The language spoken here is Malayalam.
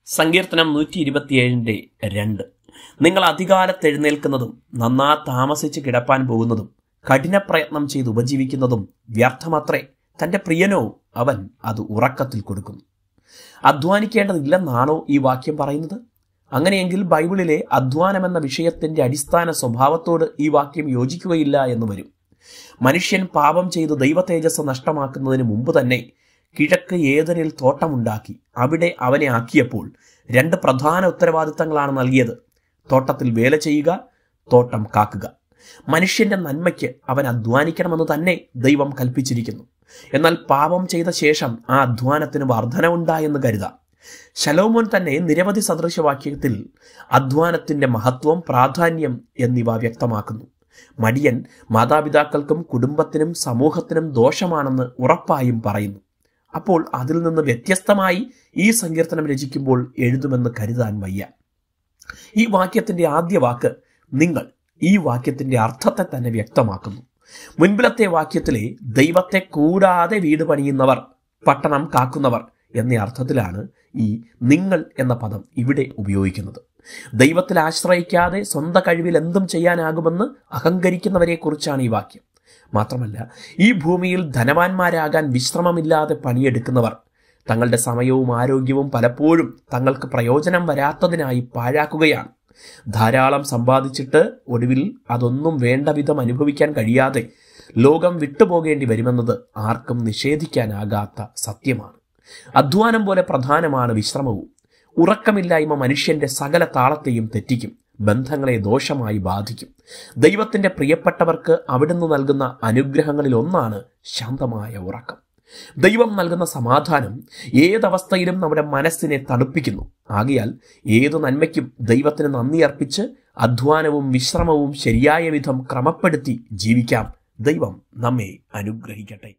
സങ്കീർത്തനം 127:2. നിങ്ങൾ അധികാലത്ത് എഴുന്നേൽക്കുന്നതും നന്നാ താമസിച്ച് കിടപ്പാൻ പോകുന്നതും കഠിന പ്രയത്നം ചെയ്ത് ഉപജീവിക്കുന്നതും വ്യർത്ഥമത്രേ. തൻ്റെ പ്രിയനോ അവൻ അത് ഉറക്കത്തിൽ കൊടുക്കുന്നു. അധ്വാനിക്കേണ്ടതില്ലെന്നാണോ ഈ വാക്യം പറയുന്നത്? അങ്ങനെയെങ്കിൽ ബൈബിളിലെ അധ്വാനമെന്ന വിഷയത്തിൻ്റെ അടിസ്ഥാന സ്വഭാവത്തോട് ഈ വാക്യം യോജിക്കുകയില്ല എന്ന് വരും. മനുഷ്യൻ പാപം ചെയ്ത് ദൈവ തേജസ് നഷ്ടമാക്കുന്നതിന് മുമ്പ് തന്നെ കിഴക്ക് ഏദനിൽ തോട്ടമുണ്ടാക്കി അവിടെ അവനെ ആക്കിയപ്പോൾ 2 പ്രധാന ഉത്തരവാദിത്തങ്ങളാണ് നൽകിയത്: തോട്ടത്തിൽ വേല ചെയ്യുക, തോട്ടം കാക്കുക. മനുഷ്യന്റെ നന്മയ്ക്ക് അവൻ അധ്വാനിക്കണമെന്ന് തന്നെ ദൈവം കൽപ്പിച്ചിരിക്കുന്നു. എന്നാൽ പാപം ചെയ്ത ശേഷം ആ അധ്വാനത്തിന് വർധനവുണ്ടായെന്ന് കരുതാം. ശലോമോൻ തന്നെ നിരവധി സദൃശവാക്യത്തിൽ അധ്വാനത്തിന്റെ മഹത്വം, പ്രാധാന്യം എന്നിവ വ്യക്തമാക്കുന്നു. മടിയൻ മാതാപിതാക്കൾക്കും കുടുംബത്തിനും സമൂഹത്തിനും ദോഷമാണെന്ന് ഉറപ്പായും പറയുന്നു. അപ്പോൾ അതിൽ നിന്ന് വ്യത്യസ്തമായി ഈ സങ്കീർത്തനം രചിക്കുമ്പോൾ എഴുതുമെന്ന് കരുതാൻ വയ്യ. ഈ വാക്യത്തിന്റെ ആദ്യ വാക്ക് നിങ്ങൾ ഈ വാക്യത്തിന്റെ അർത്ഥത്തെ തന്നെ വ്യക്തമാക്കുന്നു. മുൻപിലത്തെ വാക്യത്തിലെ ദൈവത്തെ കൂടാതെ വീട് പണിയുന്നവർ, പട്ടണം കാക്കുന്നവർ എന്ന അർത്ഥത്തിലാണ് ഈ നിങ്ങൾ എന്ന പദം ഇവിടെ ഉപയോഗിക്കുന്നത്. ദൈവത്തിൽ ആശ്രയിക്കാതെ സ്വന്തം കഴിവിൽ എന്തും ചെയ്യാനാകുമെന്ന് അഹങ്കരിക്കുന്നവരെ കുറിച്ചാണ് ഈ വാക്യം. മാത്രമല്ല, ഈ ഭൂമിയിൽ ധനവാന്മാരാകാൻ വിശ്രമമില്ലാതെ പണിയെടുക്കുന്നവർ തങ്ങളുടെ സമയവും ആരോഗ്യവും പലപ്പോഴും തങ്ങൾക്ക് പ്രയോജനം വരാത്തതിനായി പാഴാക്കുകയാണ്. ധാരാളം സമ്പാദിച്ചിട്ട് ഒടുവിൽ അതൊന്നും വേണ്ട വിധം അനുഭവിക്കാൻ കഴിയാതെ ലോകം വിട്ടുപോകേണ്ടി വരുമെന്നത് ആർക്കും നിഷേധിക്കാനാകാത്ത സത്യമാണ്. അധ്വാനം പോലെ പ്രധാനമാണ് വിശ്രമവും. ഉറക്കമില്ലായ്മ മനുഷ്യന്റെ സകല താളത്തെയും തെറ്റിക്കും, ബന്ധങ്ങളെ ദോഷമായി ബാധിക്കും. ദൈവത്തിന്റെ പ്രിയപ്പെട്ടവർക്ക് അവിടുന്ന് നൽകുന്ന അനുഗ്രഹങ്ങളിൽ ഒന്നാണ് ശാന്തമായ ഉറക്കം. ദൈവം നൽകുന്ന സമാധാനം ഏതവസ്ഥയിലും നമ്മുടെ മനസ്സിനെ തണുപ്പിക്കുന്നു. ആകയാൽ ഏതു നന്മയ്ക്കും ദൈവത്തിന് നന്ദി അർപ്പിച്ച് അധ്വാനവും വിശ്രമവും ശരിയായ വിധം ക്രമപ്പെടുത്തി ജീവിക്കാം. ദൈവം നമ്മെ അനുഗ്രഹിക്കട്ടെ.